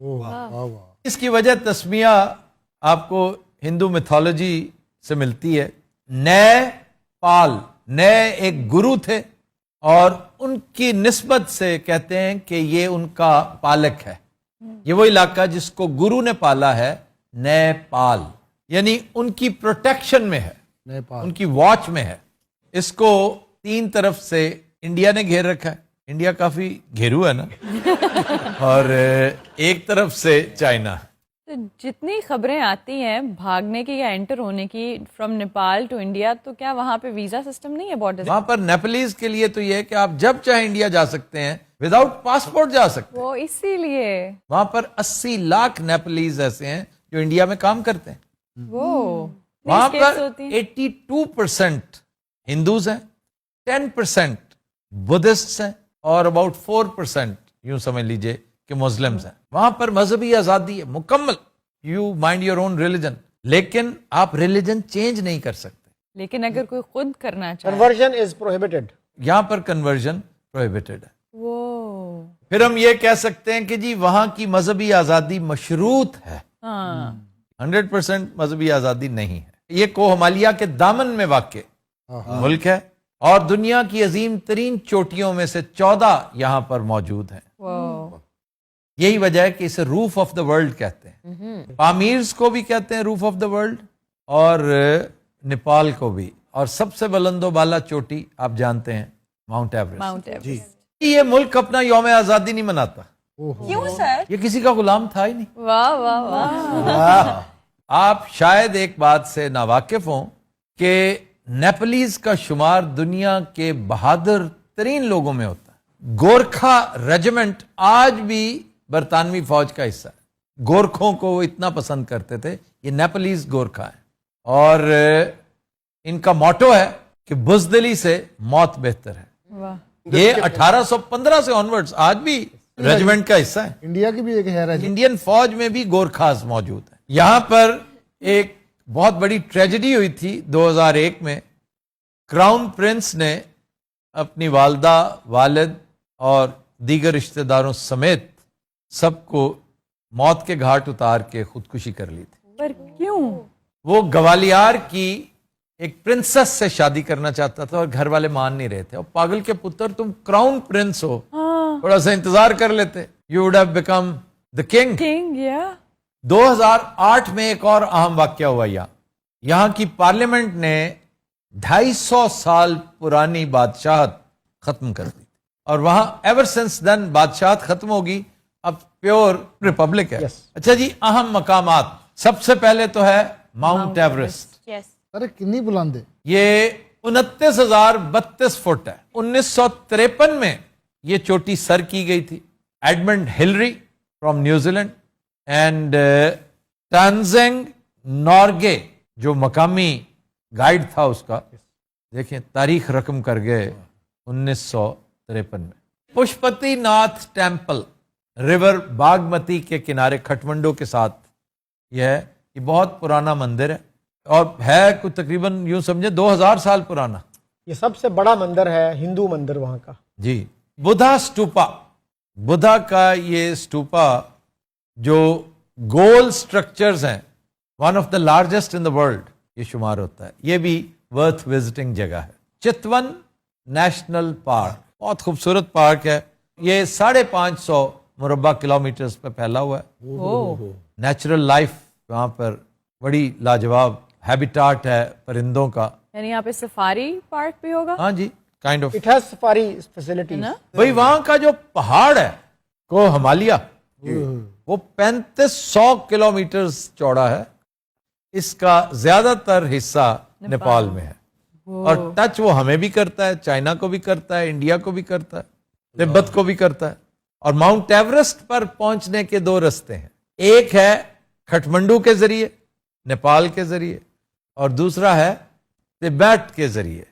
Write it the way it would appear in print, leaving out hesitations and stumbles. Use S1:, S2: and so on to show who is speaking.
S1: واہ
S2: اس کی وجہ تسمیہ آپ کو ہندو میتھولوجی سے ملتی ہے۔ نئے پال، نئے ایک گرو تھے اور ان کی نسبت سے کہتے ہیں کہ یہ ان کا پالک ہے، یہ وہ علاقہ جس کو گرو نے پالا ہے، نیپال، یعنی ان کی پروٹیکشن میں ہے،
S1: نیپال
S2: ان کی واچ میں ہے۔ اس کو تین طرف سے انڈیا نے گھیر رکھا ہے، انڈیا کافی گھیرو ہے نا، اور ایک طرف سے چائنا۔
S3: تو جتنی خبریں آتی ہیں بھاگنے کی یا انٹر ہونے کی فرام نیپال ٹو انڈیا، تو کیا وہاں پہ ویزا سسٹم نہیں ہے بارڈر؟
S2: وہاں پر نیپلیز کے لیے تو یہ ہے کہ آپ جب چاہے انڈیا جا سکتے ہیں، وداؤٹ پاسپورٹ جا سکتے ہیں۔
S3: وہ اسی لیے
S2: وہاں پر 80 لاکھ نیپلیز ایسے ہیں جو انڈیا میں کام کرتے ہیں۔
S3: وہ
S2: وہاں
S3: نہیں
S2: پر
S3: escapes ہوتی ہیں۔
S2: 82% ہندوز ہیں، 10% بدھسٹ ہیں اور اباؤٹ 4% یوں سمجھ لیجئے کہ مسلمز ہیں۔ وہاں پر مذہبی آزادی ہے مکمل، you mind your own religion, لیکن آپ ریلیجن چینج نہیں کر سکتے۔
S3: لیکن اگر کوئی خود کرنا چاہے،
S4: کنورژن از پروہیبٹڈ،
S2: یہاں پر کنورژن پروہیبٹڈ ہے۔
S3: وہ
S2: پھر ہم یہ کہہ سکتے ہیں کہ جی وہاں کی مذہبی آزادی مشروط ہے،
S3: ہاں
S2: 100% مذہبی آزادی نہیں ہے۔ یہ کوہ ہمالیہ کے دامن میں واقع ملک ہے اور دنیا کی عظیم ترین چوٹیوں میں سے 14 یہاں پر موجود ہیں۔
S3: وہ
S2: یہی وجہ ہے کہ اسے روف آف دا ورلڈ کہتے ہیں۔ پامیرز کو بھی کہتے ہیں روف آف دا ورلڈ، اور نیپال کو بھی۔ اور سب سے بلند و بالا چوٹی آپ جانتے ہیں ماؤنٹ ایوریسٹ۔
S3: Mount Everest.
S2: یہ ملک اپنا یوم آزادی نہیں مناتا،
S3: کیوں سر؟
S2: یہ کسی کا غلام تھا ہی نہیں۔
S3: واہ واہ واہ،
S2: آپ شاید ایک بات سے ناواقف ہوں کہ نیپلیز کا شمار دنیا کے بہادر ترین لوگوں میں ہوتا ہے۔ گورکھا ریجیمنٹ آج بھی برطانوی فوج کا حصہ ہے۔ گورکھوں کو وہ اتنا پسند کرتے تھے، یہ نیپلیز گورکھا ہے، اور ان کا موٹو ہے کہ بزدلی سے موت بہتر ہے۔
S3: واہ،
S2: یہ 1815 سے آنورڈز آج بھی ریجیمنٹ کا حصہ ہے۔
S1: انڈیا کی بھی ایک ہے
S2: انڈین فوج میں بھی گورکھاز موجود ہیں۔ یہاں پر ایک بہت بڑی ٹریجڈی ہوئی تھی 2001 میں۔ کراؤن پرنس نے اپنی والدہ، والد اور دیگر رشتہ داروں سمیت سب کو موت کے گھاٹ اتار کے خودکشی کر لی تھی۔
S3: پر کیوں؟
S2: وہ گوالیار کی ایک پرنسس سے شادی کرنا چاہتا تھا اور گھر والے مان نہیں رہے تھے۔ اور پاگل کے پتر، تم کراؤن پرنس ہو، تھوڑا سا انتظار کر لیتے، you would have become the king.
S3: King, یا
S2: 2008 میں ایک اور اہم واقعہ ہوا یہاں کی پارلیمنٹ نے 250 سال پرانی بادشاہت ختم کر دی، اور وہاں ایور سنس دین بادشاہت ختم ہوگی، اب پیور ریپبلک ہے۔ اچھا جی، اہم مقامات، سب سے پہلے تو ہے ماؤنٹ ایوریسٹ۔
S3: یس،
S1: ارے کنی بلند ہے،
S2: یہ 29,032 فٹ ہے۔ 1953 میں یہ چوٹی سر کی گئی تھی۔ Edmund Hillary from New Zealand and Tenzing Norgay جو مقامی گائیڈ تھا اس کا، دیکھیں تاریخ رقم کر گئے 1953 میں۔ پشپتی ناتھ ٹیمپل ریور باگمتی کے کنارے کھٹمنڈو کے ساتھ یہ ہے۔ یہ بہت پرانا مندر ہے اور ہے کوئی تقریباً یوں سمجھے 2000 سال پرانا۔
S4: یہ سب سے بڑا مندر ہے، ہندو مندر وہاں کا۔
S2: جی، بدھا سٹوپا، بدھا کا یہ سٹوپا جو گول سٹرکچرز ہیں، one of the largest in the world یہ شمار ہوتا ہے۔ یہ بھی ورتھ وزٹنگ جگہ ہے۔ چتون نیشنل پارک بہت خوبصورت پارک ہے، یہ 550 مربع کلومیٹرز پہ پھیلا ہوا ہے۔ نیچرل لائف وہاں پر بڑی لاجواب ہیبیٹاٹ ہے پرندوں کا۔
S3: یعنی یہاں پہ سفاری پارک بھی ہوگا؟
S2: ہاں جی، kind of.
S4: It has safari facilities.
S2: بھئی وہاں کا جو پہاڑ ہے کوہ ہمالیہ، وہ 3500 کلومیٹرز چوڑا ہے۔ اس کا زیادہ تر حصہ نیپال میں ہے، اور ٹچ وہ ہمیں بھی کرتا ہے، چائنا کو بھی کرتا ہے، انڈیا کو بھی کرتا ہے، تبت کو بھی کرتا ہے۔ اور ماؤنٹ ایوریسٹ پر پہنچنے کے دو رستے ہیں، ایک ہے کھٹمنڈو کے ذریعے، نیپال کے ذریعے، اور دوسرا ہے تبت کے ذریعے۔